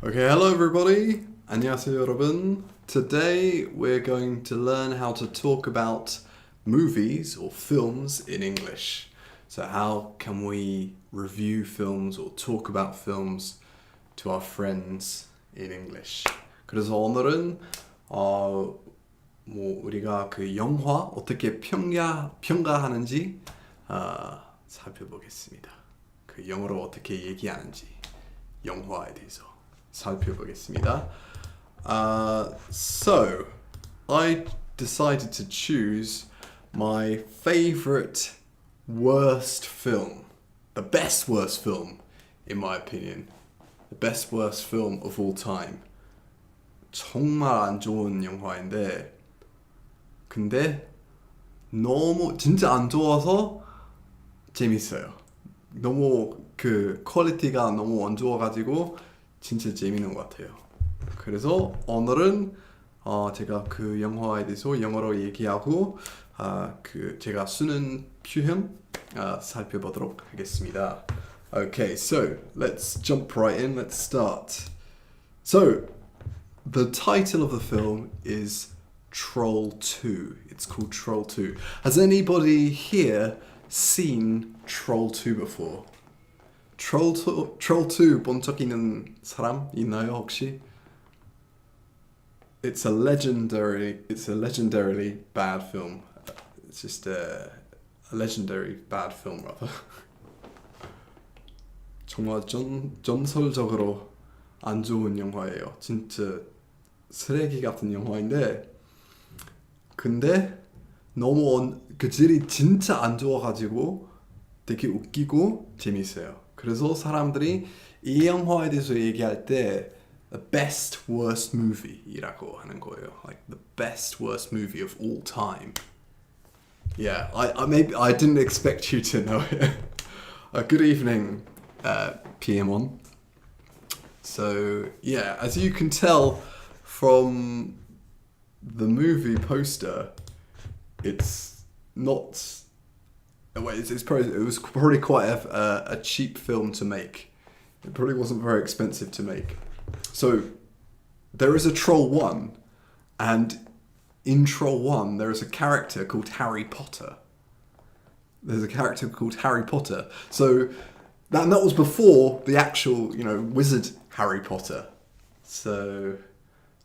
Okay, hello everybody. 안녕하세요 여러분. Today we're going to learn how to talk about movies or films in English. So how can we review films or talk about films to our friends in English? 그래서 오늘은 우리가 그 영화 어떻게 평가하는지 살펴보겠습니다. 그 영어로 어떻게 얘기하는지 영화에 대해서 살펴보겠습니다. So, I decided to choose my favorite worst film. The best worst film, in my opinion. The best worst film of all time. 정말 안 좋은 영화인데, 근데 너무 진짜 안 좋아서 재밌어요. 너무 그 퀄리티가 너무 안 좋아가지고 진짜 재밌는 것 같아요. 그래서 오늘은 제가 그 영화에 대해서 영어로 얘기하고 그 제가 쓰는 표현 살펴보도록 하겠습니다. Okay, so let's jump right in. Let's start. So the title of the film is Troll 2. It's called Troll 2. Has anybody here seen Troll 2 before? Troll 2 본 적 있는 사람 있나요 혹시? It's a legendarily bad film. It's just a legendary bad film rather. 정말 전설적으로 안 좋은 영화예요. 진짜 쓰레기 같은 영화인데 근데 너무 그 질이 진짜 안 좋아가지고 되게 웃기고 재밌어요. 그래서 사람들이 이 영화에 대해서 얘기할 때 the best worst movie이라고 하는 거예요. Like the best worst movie of all time. Yeah, I didn't expect you to know it. Good evening, PM1. So yeah, as you can tell from the movie poster, it's not. It was probably quite a cheap film to make. It probably wasn't very expensive to make. So there is a Troll 1, and in Troll 1 there is a character called Harry Potter. There's a character called Harry Potter. So that was before the actual, wizard Harry Potter. So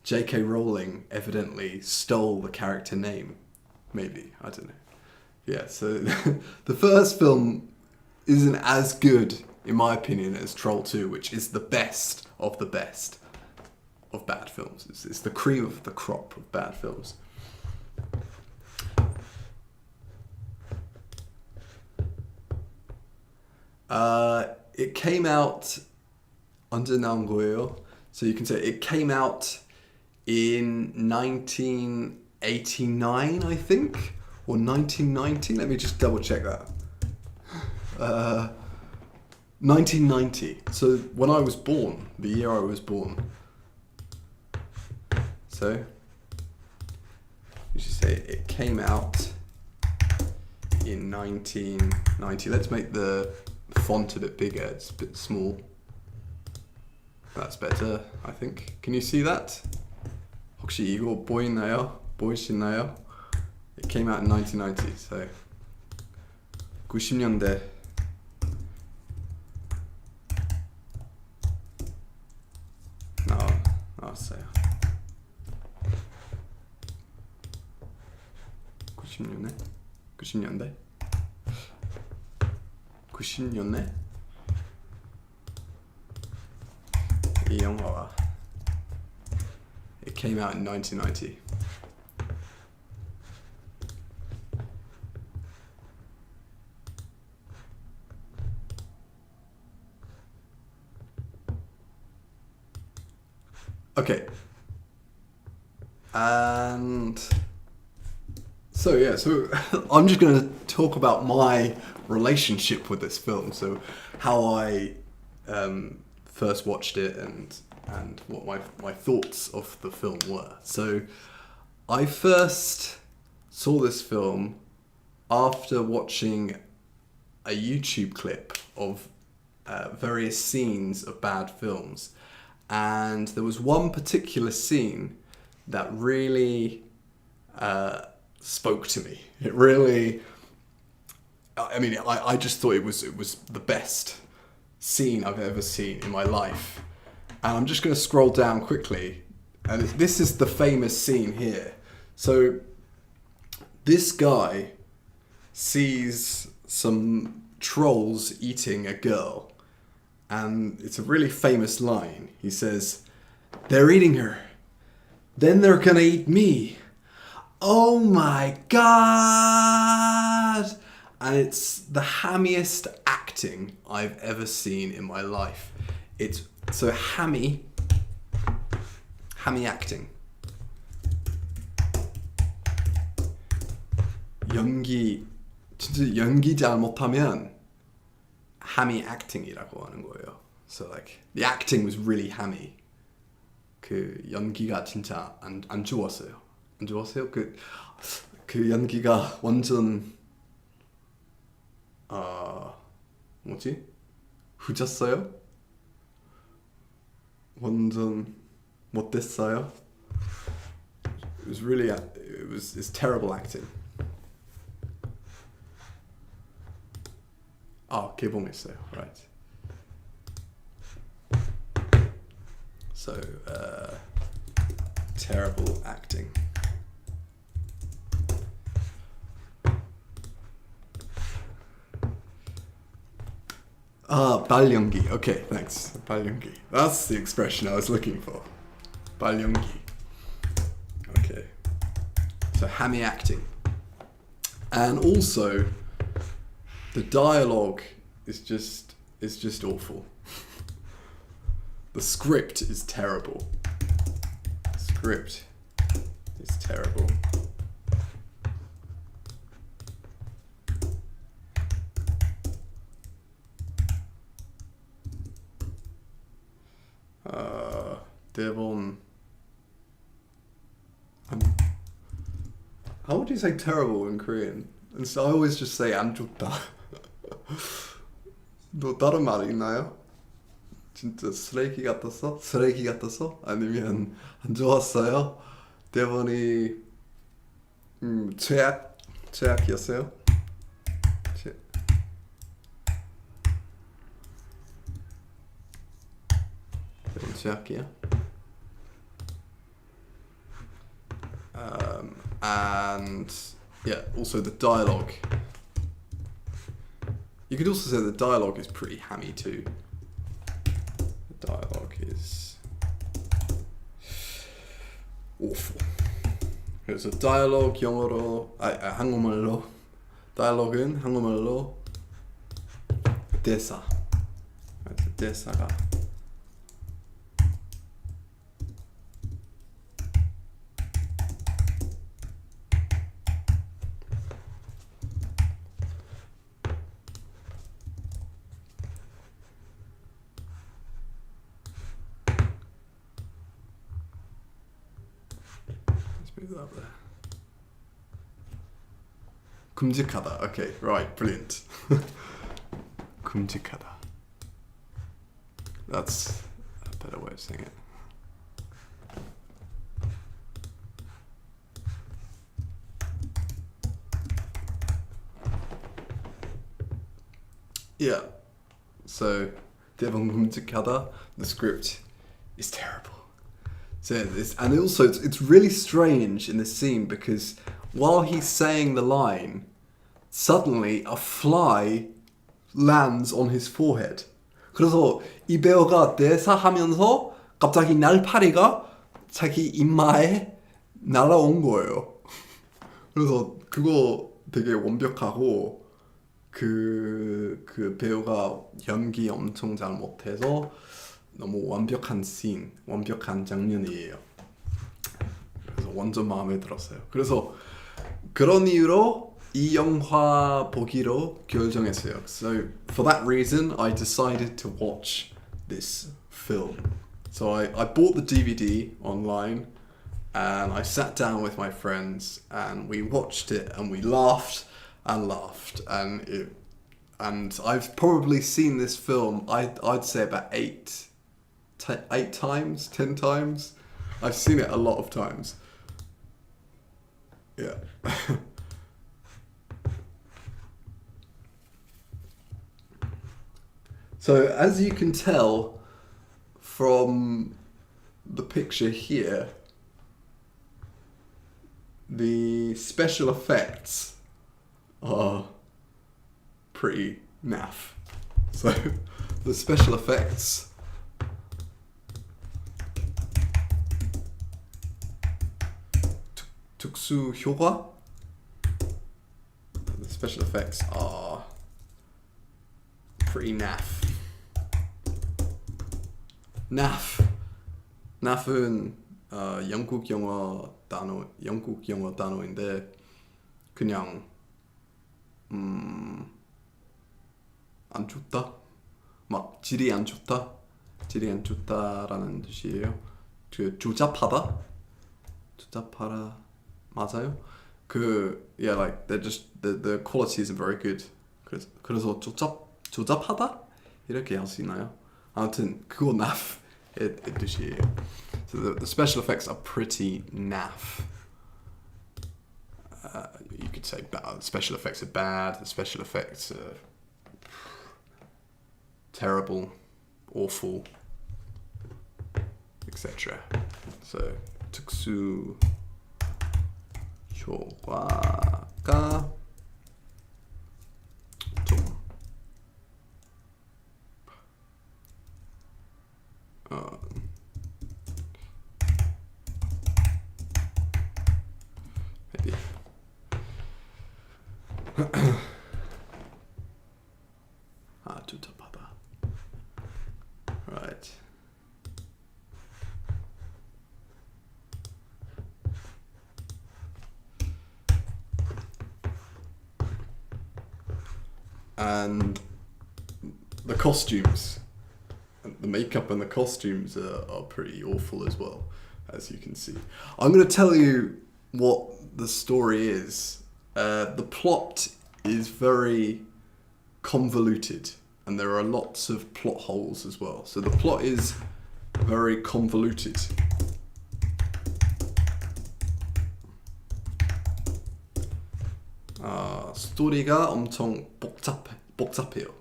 J.K. Rowling evidently stole the character name. Maybe, I don't know. Yeah, so the first film isn't as good, in my opinion, as Troll 2, which is the best of the best of bad films. It's the cream of the crop of bad films. It came out under 나온 거예요. So you can say it came out in 1989, I think. Or 1990? Let me just double check that. 1990. So when I was born, the year I was born. So you should say it came out in 1990. Let's make the font a bit bigger. It's a bit small. That's better, I think. Can you see that? 혹시 이거 보이시나요? It came out in 1990, so 90년대. 나왔어요. 90년대? 이 영화가 It came out in 1990. Okay. And so I'm just going to talk about my relationship with this film. So how I first watched it and what my thoughts of the film were. So I first saw this film after watching a YouTube clip of various scenes of bad films. And there was one particular scene that really spoke to me. It really, I mean, I just thought it was the best scene I've ever seen in my life. And I'm just going to scroll down quickly. And this is the famous scene here. So this guy sees some trolls eating a girl. And it's a really famous line. He says, "They're eating her. Then they're gonna eat me. Oh my God!" And it's the hammiest acting I've ever seen in my life. It's so hammy acting. 진짜 연기 잘 못하면 hammy acting이라고 하는 거예요. So like the acting was really hammy. 그 연기가 진짜 안 좋았어요. 안 좋았어요? 그 연기가 완전 뭐지? 후졌어요? 완전 못됐어요? It was really it's terrible acting. 개봉했어요. Right. So terrible acting. 발연기. Okay, thanks. 발연기. That's the expression I was looking for. 발연기. Okay. So hammy acting. And also the dialogue is just awful. The script is terrible. The script is terrible. 대본. How would you say terrible in Korean? And so I always just say 안 좋다. 너 다른 말이 있나요? 진짜 쓰레기 같았어? 쓰레기 같았어? 아니면 안 좋았어요? 대본이 최악이었어요? 대본 최악이야? And yeah, also the dialogue. You could also say the dialogue is pretty hammy too. The dialogue is awful. 그래서 dialogue 영어로 한국말로 dialogue은 한국말로 대사. 그래서 대사가 up there. 큼직하다. Okay, right, brilliant. 큼직하다. That's a better way of saying it. Yeah. So, 대본 큼직하다. The script is terrible. So and also it's really strange in this scene because while he's saying the line, suddenly a fly lands on his forehead. 그래서 이 배우가 대사하면서 갑자기 날파리가 자기 이마에 날아온 거예요. 그래서 그거 되게 완벽하고 그 배우가 연기 엄청 잘 못해서 너무 완벽한 씬, 완벽한 장면이에요. 그래서 완전 마음에 들었어요. 그래서 그런 이유로 이 영화 보기로 결정했어요. So for that reason, I decided to watch this film. So I bought the DVD online and I sat down with my friends and we watched it and we laughed and laughed and I've probably seen this film I'd say about 8 times, 10 times. I've seen it a lot of times. Yeah. So as you can tell from the picture here, the special effects are pretty naff. So the special effects 특수 효과, the special effects are pretty naff. naff은 영국 영어 단어인데 그냥 안 좋다, 막 질이 안 좋다라는 뜻이에요. 그 조잡하다 맞아요? yeah, like they're just the quality isn't very good. 그래서 조잡하다 이렇게 할 수 있나요? 아무튼 그거 naff의 뜻이에요. So the special effects are pretty naff. You could say special effects are bad. The special effects are terrible, awful, etc. So 특수 효과가 좀 maybe 조잡하다. Right. And the costumes, the makeup and the costumes are pretty awful as well, as you can see. I'm going to tell you what the story is. The plot is very convoluted and there are lots of plot holes as well. So the plot is very convoluted. 스토리가 엄청 복잡해요.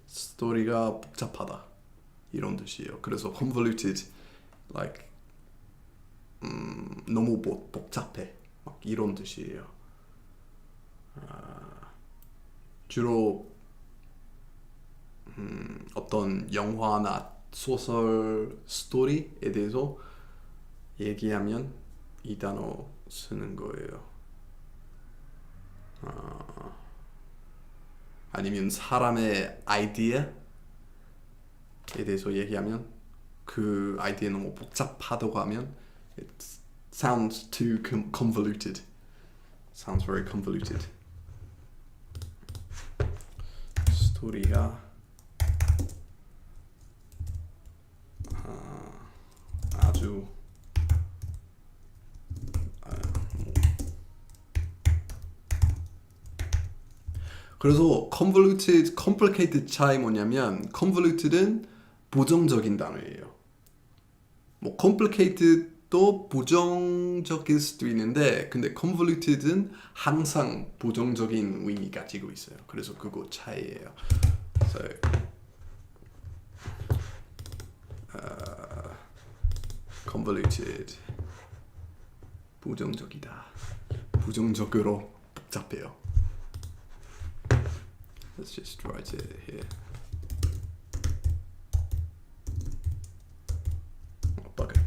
스토리가 복잡하다 이런 뜻이에요. 그래서 convoluted, like 너무 복잡해 막 이런 뜻이에요. 주로 어떤 영화나 소설 스토리에 대해서 얘기하면 이 단어 쓰는 거예요. 아니면 사람의 아이디어에 대해서 얘기하면 그 아이디어 너무 복잡하다고 하면 it sounds too convoluted. Sounds very convoluted. 스토리가 아주 그래서 convoluted, complicated 차이 뭐냐면 convoluted은 부정적인 단어예요. 뭐 complicated도 부정적일 수도 있는데 근데 convoluted은 항상 부정적인 의미 가지고 있어요. 그래서 그거 차이예요. So, convoluted 부정적이다. 부정적으로 복잡해요. Let's just write it here. Oh, bugger.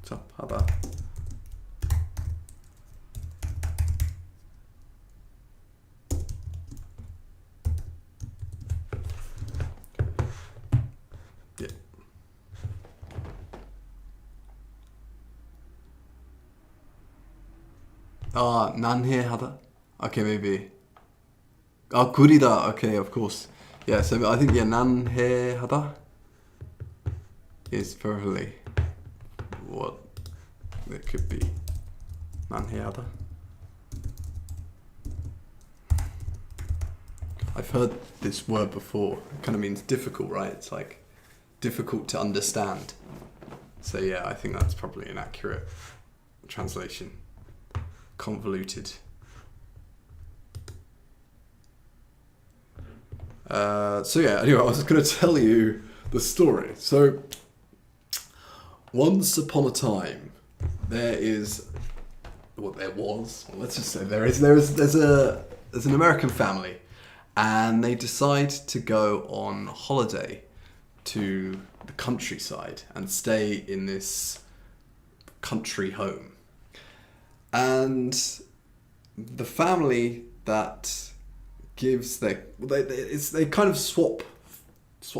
복잡하다. 난해하다. Okay, maybe. 구리다. Okay, of course. Yeah, so I think 난해하다. is probably what it could be. Manhjada. I've heard this word before. It kind of means difficult, right? It's like difficult to understand. So yeah, I think that's probably an accurate translation. Convoluted. So yeah, anyway, I was going to tell you the story. So, once upon a time, there's an American family, and they decide to go on holiday to the countryside and stay in this country home. And the family that gives they kind of swap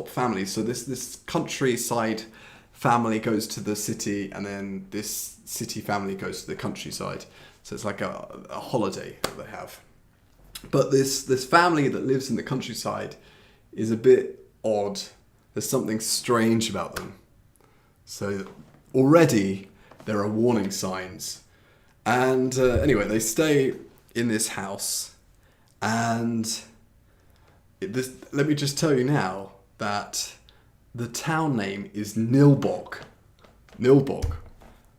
families. So this countryside family goes to the city, and then this city family goes to the countryside. So it's like a holiday that they have. But this family that lives in the countryside is a bit odd. There's something strange about them. So already there are warning signs. And anyway, they stay in this house. And let me just tell you now that the town name is Nilbog,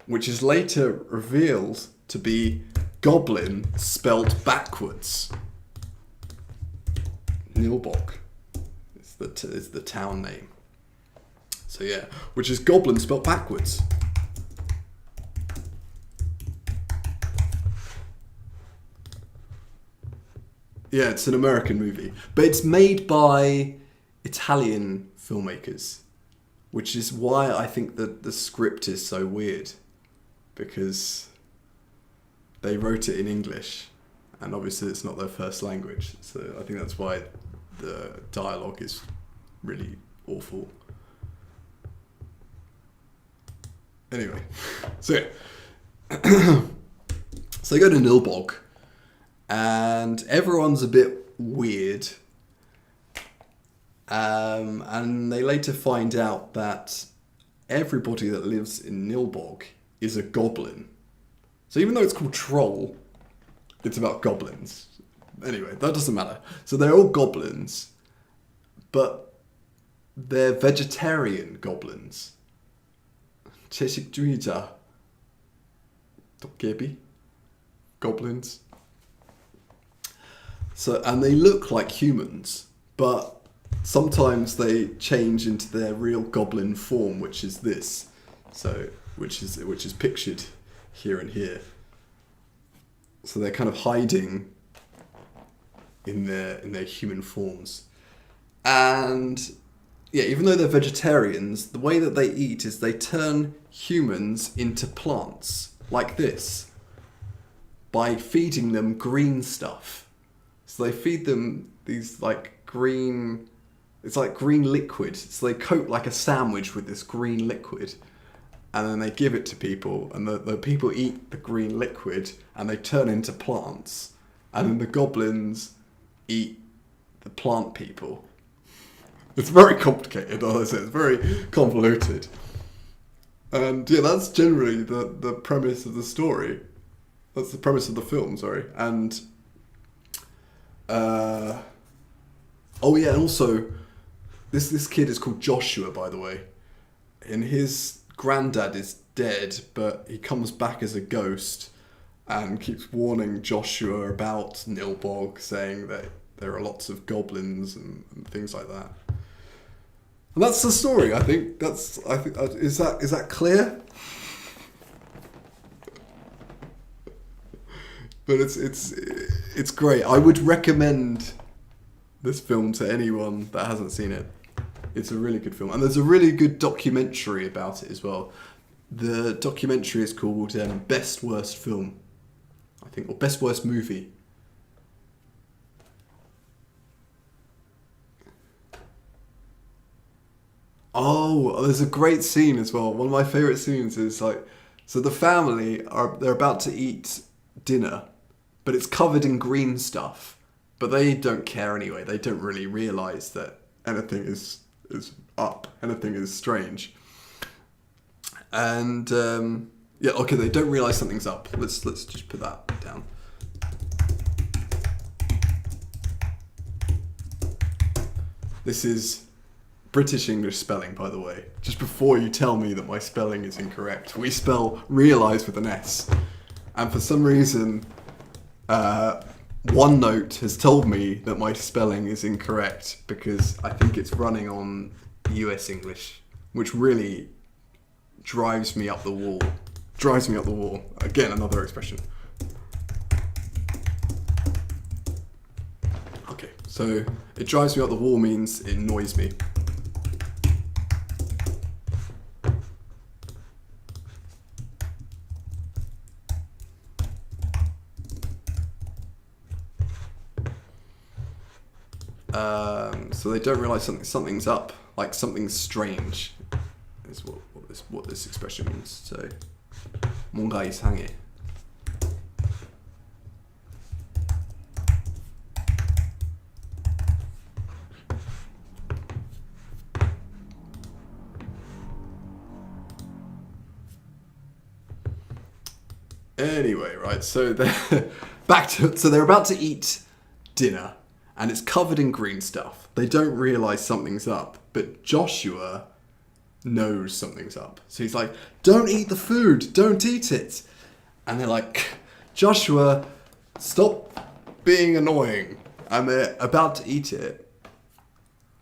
which is later revealed to be goblin spelled backwards. Nilbog is the town name. So yeah, which is goblin spelled backwards. Yeah, it's an American movie, but it's made by Italian filmmakers, which is why I think that the script is so weird, because they wrote it in English, and obviously it's not their first language, so I think that's why the dialogue is really awful. Anyway, so yeah. So they go to Nilbog, and everyone's a bit weird. And they later find out that everybody that lives in Nilbog is a goblin. So even though it's called Troll, it's about goblins. Anyway, that doesn't matter. So they're all goblins, but they're vegetarian goblins. 채식주의자 도깨비 goblins. So, and they look like humans, but sometimes they change into their real goblin form, which is this. So, which is pictured here and here. So they're kind of hiding in their human forms. And yeah, even though they're vegetarians, the way that they eat is they turn humans into plants, like this, by feeding them green stuff. So they feed them these like green, it's like green liquid. So they coat like a sandwich with this green liquid, and then they give it to people, and the people eat the green liquid and they turn into plants, and then the goblins eat the plant people. It's very complicated, as I said, it's very convoluted. And yeah, that's generally the premise of the story. That's the premise of the film, sorry. And oh yeah, and also this kid is called Joshua, by the way. And his granddad is dead, but he comes back as a ghost and keeps warning Joshua about Nilbog, saying that there are lots of goblins and things like that. And that's the story. I think is that clear? But it's great. I would recommend this film to anyone that hasn't seen it. It's a really good film, and there's a really good documentary about it as well. The documentary is called Best Worst Film, I think, or Best Worst Movie. Oh, there's a great scene as well. One of my favourite scenes is like, so the family they're about to eat dinner, but it's covered in green stuff. But they don't care anyway. They don't really realise that anything is up, anything is strange. And yeah, okay, they don't realize something's up. Let's just put that down. This is British English spelling, by the way. Just before you tell me that my spelling is incorrect, we spell realise with an S. And for some reason, OneNote has told me that my spelling is incorrect because I think it's running on US English, which really drives me up the wall. Drives me up the wall. Again, another expression. Okay, so it drives me up the wall means it annoys me. So they don't realize something's up, like something's strange, is what this expression means. So 뭔가 이상해. Anyway, right, so they're so they're about to eat dinner and it's covered in green stuff. They don't realize something's up, but Joshua knows something's up. So he's like, don't eat the food, don't eat it. And they're like, Joshua, stop being annoying. And they're about to eat it.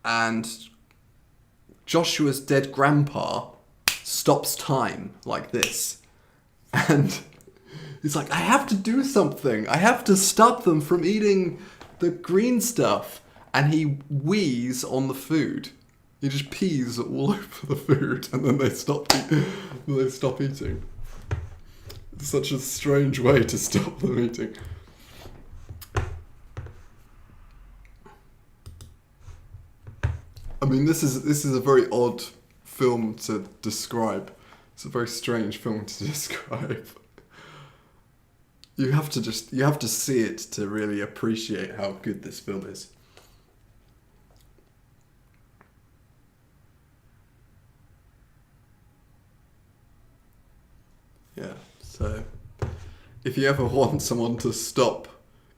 And Joshua's dead grandpa stops time like this. And he's like, I have to do something. I have to stop them from eating the green stuff. And he wheezes on the food. He just pees all over the food, and then they stop eating. It's such a strange way to stop them eating. I mean, this is a very odd film to describe. It's a very strange film to describe. You have to see it to really appreciate how good this film is. Yeah, so if you ever want someone to stop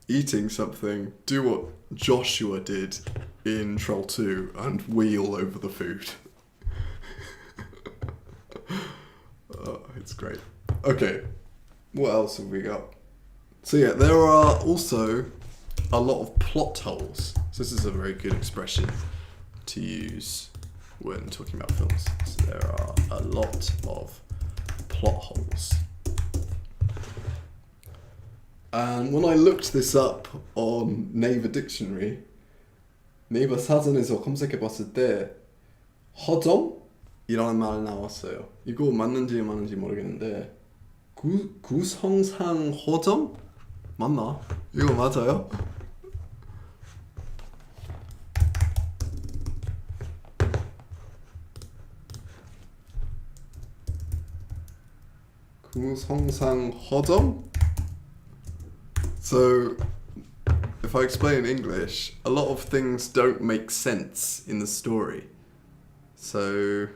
eating something, do what Joshua did in Troll 2 and wheel all over the food. Oh, it's great. Okay, what else have we got? So yeah, there are also a lot of plot holes. So this is a very good expression to use when talking about films. So there are a lot of plot holes. And when I looked this up on Naver Dictionary, 네이버 사전에서 검색해봤을 때 허점이라는 말 나왔어요. 이거 맞는지 모르겠는데 구성상 허점? 맞나? 이거 맞아요? 구성상 허점? So, if I explain in English, a lot of things don't make sense in the story. So,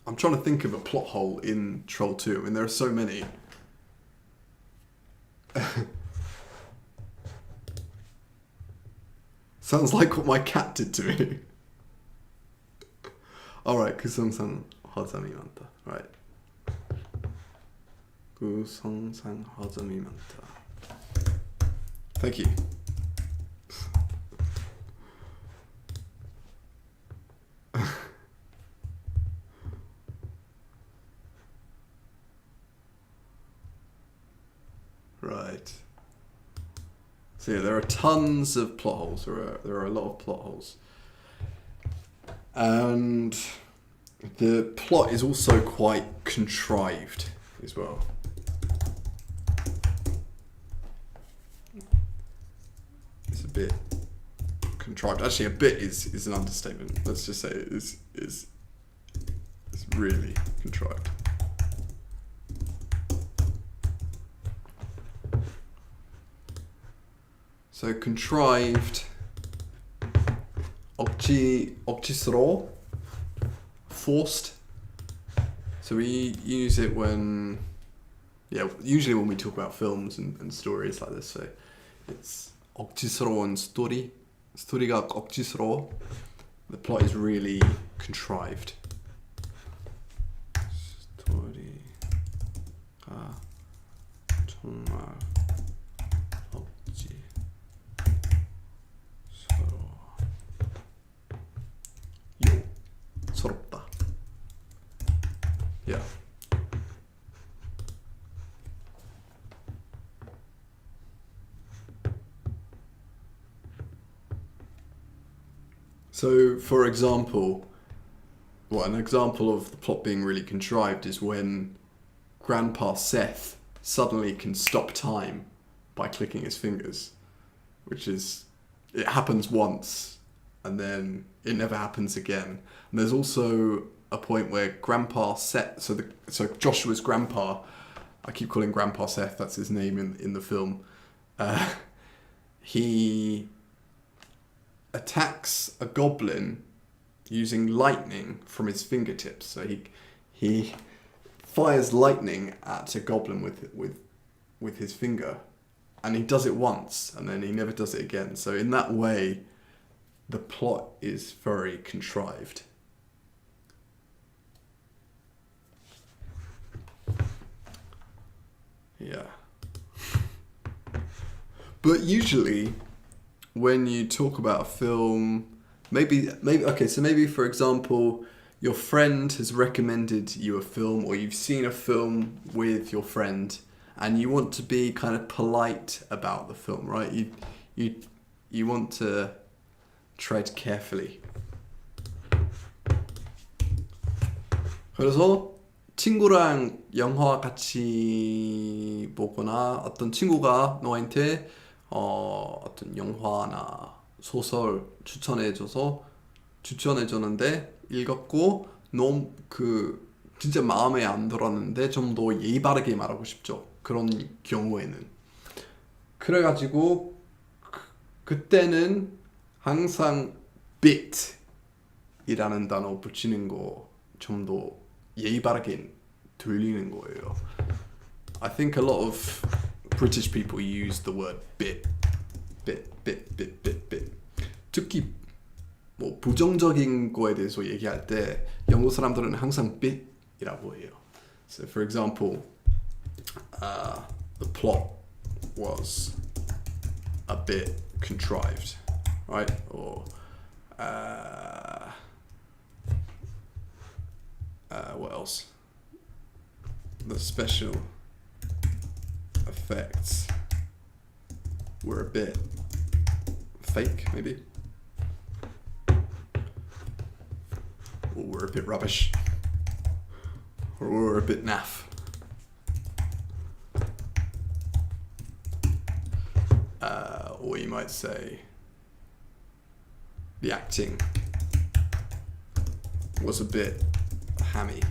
I'm trying to think of a plot hole in Troll 2. I mean, there are so many. Sounds like what my cat did to me. Alright, 구성상 허점이 많다. Right. 구성상 허점이 많다. Thank you. Right. So yeah, there are tons of plot holes. There are a lot of plot holes. And the plot is also quite contrived as well. It's a bit contrived. Actually, a bit is an understatement. Let's just say it is really contrived. So contrived, 억지스러워, forced, So we use it when, usually when we talk about films and stories like this. So it's 억지스러운 story. 스토리가 억지스러워. The plot is really contrived. 스토리가 정말 서럽다. Yeah. So, for example, an example of the plot being really contrived is when Grandpa Seth suddenly can stop time by clicking his fingers, which is, it happens once and then it never happens again. And there's also a point where Grandpa Seth, so Joshua's grandpa, I keep calling Grandpa Seth, that's his name in the film, he attacks a goblin using lightning from his fingertips. So he fires lightning at a goblin with his finger, and he does it once and then he never does it again. So in that way, the plot is very contrived. Yeah. But usually when you talk about a film, maybe for example, your friend has recommended you a film, or you've seen a film with your friend and you want to be kind of polite about the film, right? You want to tread carefully. 그래서 친구랑 영화 같이 보거나 어떤 친구가 너한테 어떤 영화나 소설 추천해줬는데 읽었고 너무 진짜 마음에 안 들었는데 좀 더 예의 바르게 말하고 싶죠. 그런 경우에는. 그래가지고 그때는 항상 bit이라는 단어 붙이는 거 좀 더 예의 바르게 들리는 거예요. I think a lot of British people use the word bit. 특히 뭐 부정적인 거에 대해서 얘기할 때 영어 사람들은 항상 bit이라고 해요. So for example, the plot was a bit contrived, right? Or what else? The special effects were a bit fake, maybe, or were a bit rubbish, or were a bit naff. Or you might say the acting was a bit hammy.